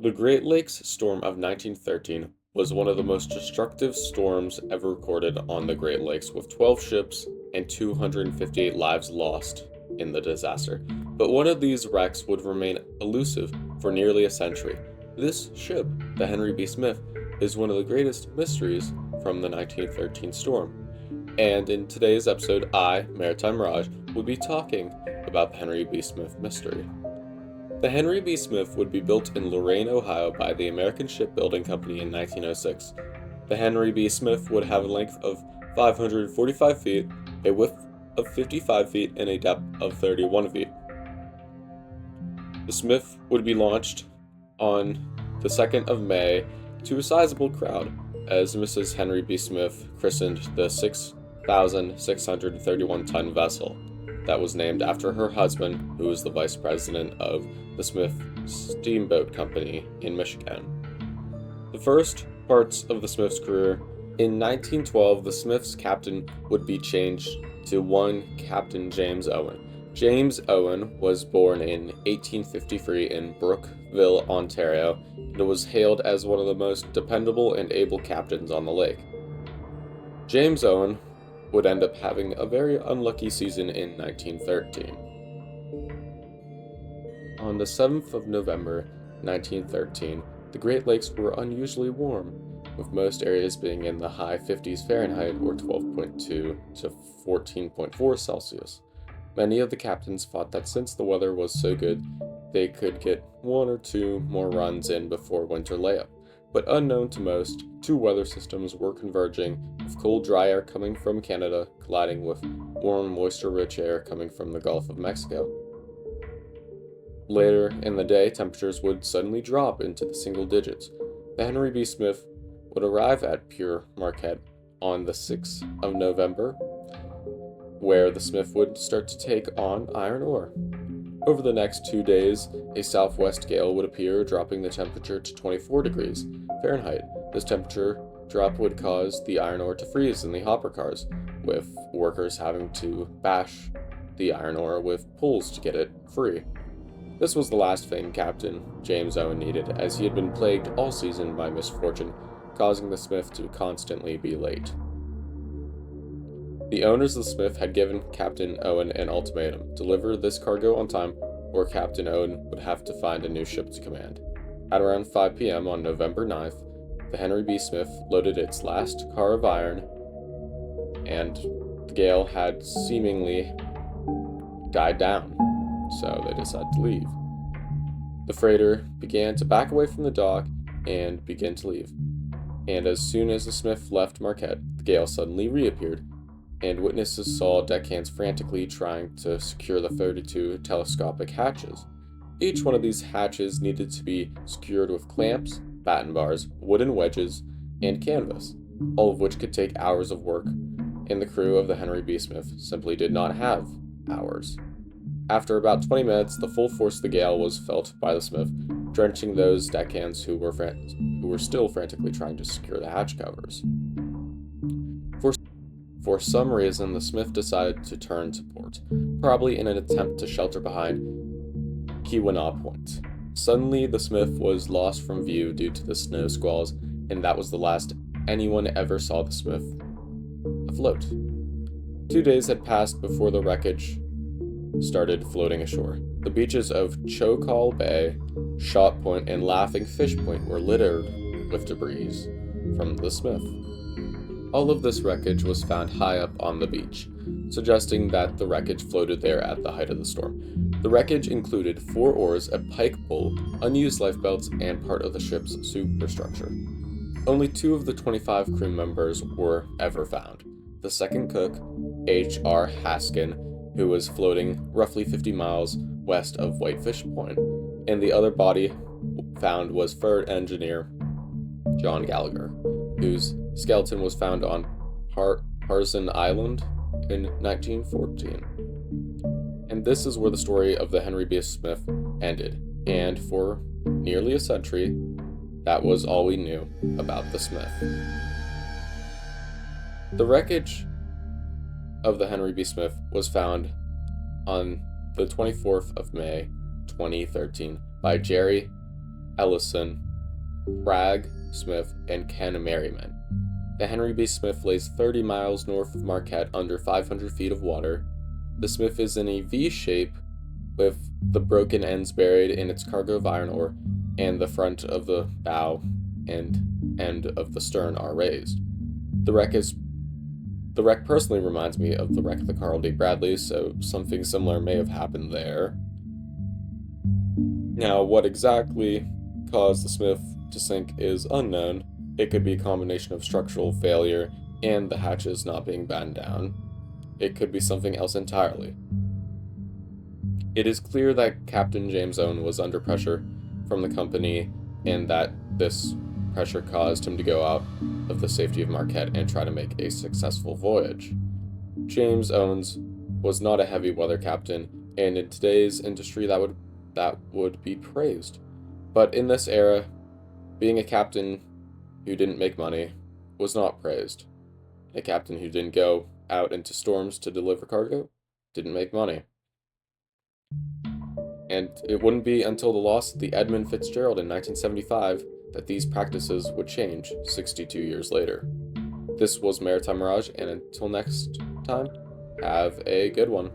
The Great Lakes storm of 1913 was one of the most destructive storms ever recorded on the Great Lakes, with 12 ships and 258 lives lost in the disaster. But one of these wrecks would remain elusive for nearly a century. This ship, the Henry B. Smith, is one of the greatest mysteries from the 1913 storm. And in today's episode, I, Maritime Raj, will be talking about the Henry B. Smith mystery. The Henry B. Smith would be built in Lorain, Ohio by the American Shipbuilding Company in 1906. The Henry B. Smith would have a length of 545 feet, a width of 55 feet, and a depth of 31 feet. The Smith would be launched on the 2nd of May to a sizable crowd as Mrs. Henry B. Smith christened the 6,631-ton vessel that was named after her husband, who was the vice president of the Smith Steamboat Company in Michigan. The first parts of the Smith's career, in 1912, the Smith's captain would be changed to one Captain James Owen. James Owen was born in 1853 in Brookville, Ontario, and was hailed as one of the most dependable and able captains on the lake. James Owen would end up having a very unlucky season in 1913. On the 7th of November, 1913, the Great Lakes were unusually warm, with most areas being in the high 50s Fahrenheit or 12.2 to 14.4 Celsius. Many of the captains thought that since the weather was so good, they could get one or two more runs in before winter layup. But unknown to most, two weather systems were converging, with cold, dry air coming from Canada colliding with warm, moisture-rich air coming from the Gulf of Mexico. Later in the day, temperatures would suddenly drop into the single digits. The Henry B. Smith would arrive at Pure Marquette on the 6th of November, where the Smith would start to take on iron ore. Over the next 2 days, a southwest gale would appear, dropping the temperature to 24 degrees Fahrenheit. This temperature drop would cause the iron ore to freeze in the hopper cars, with workers having to bash the iron ore with pulls to get it free. This was the last thing Captain James Owen needed, as he had been plagued all season by misfortune, causing the Smith to constantly be late. The owners of the Smith had given Captain Owen an ultimatum: deliver this cargo on time, or Captain Owen would have to find a new ship to command. At around 5 p.m. on November 9th, the Henry B. Smith loaded its last car of iron, and the gale had seemingly died down, so they decided to leave. The freighter began to back away from the dock and begin to leave. And as soon as the Smith left Marquette, the gale suddenly reappeared, and witnesses saw deckhands frantically trying to secure the 32 telescopic hatches. Each one of these hatches needed to be secured with clamps, batten bars, wooden wedges, and canvas, all of which could take hours of work, and the crew of the Henry B. Smith simply did not have hours. After about 20 minutes, the full force of the gale was felt by the Smith, drenching those deckhands who were still frantically trying to secure the hatch covers. For some reason, the Smith decided to turn to port, probably in an attempt to shelter behind Keweenaw Point. Suddenly, the Smith was lost from view due to the snow squalls, and that was the last anyone ever saw the Smith afloat. 2 days had passed before the wreckage started floating ashore. The beaches of Choctaw Bay, Shot Point, and Laughing Fish Point were littered with debris from the Smith. All of this wreckage was found high up on the beach, suggesting that the wreckage floated there at the height of the storm. The wreckage included 4 oars, a pike pole, unused lifebelts, and part of the ship's superstructure. Only 2 of the 25 crew members were ever found. The second cook, H.R. Haskin, who was floating roughly 50 miles west of Whitefish Point, and the other body found was third engineer John Gallagher, whose skeleton was found on Harzan Island in 1914. And this is where the story of the Henry B. Smith ended, and for nearly a century, that was all we knew about the Smith. The wreckage of the Henry B. Smith was found on the 24th of May, 2013, by Jerry Ellison, Cragg, Smith, and Ken Merriman. The Henry B. Smith lays 30 miles north of Marquette under 500 feet of water. The Smith is in a V shape with the broken ends buried in its cargo of iron ore, and the front of the bow and end of the stern are raised. The wreck personally reminds me of the wreck of the Carl D. Bradley, so something similar may have happened there. Now, what exactly caused the Smith to sink is unknown. It could be a combination of structural failure and the hatches not being battened down. It could be something else entirely. It is clear that Captain James Owen was under pressure from the company, and that this pressure caused him to go out of the safety of Marquette and try to make a successful voyage. James Owens was not a heavy weather captain, and in today's industry that would be praised. But in this era, being a captain who didn't make money was not praised. A captain who didn't go out into storms to deliver cargo didn't make money. And it wouldn't be until the loss of the Edmund Fitzgerald in 1975 that these practices would change 62 years later. This was Maritime Mirage, and until next time, have a good one.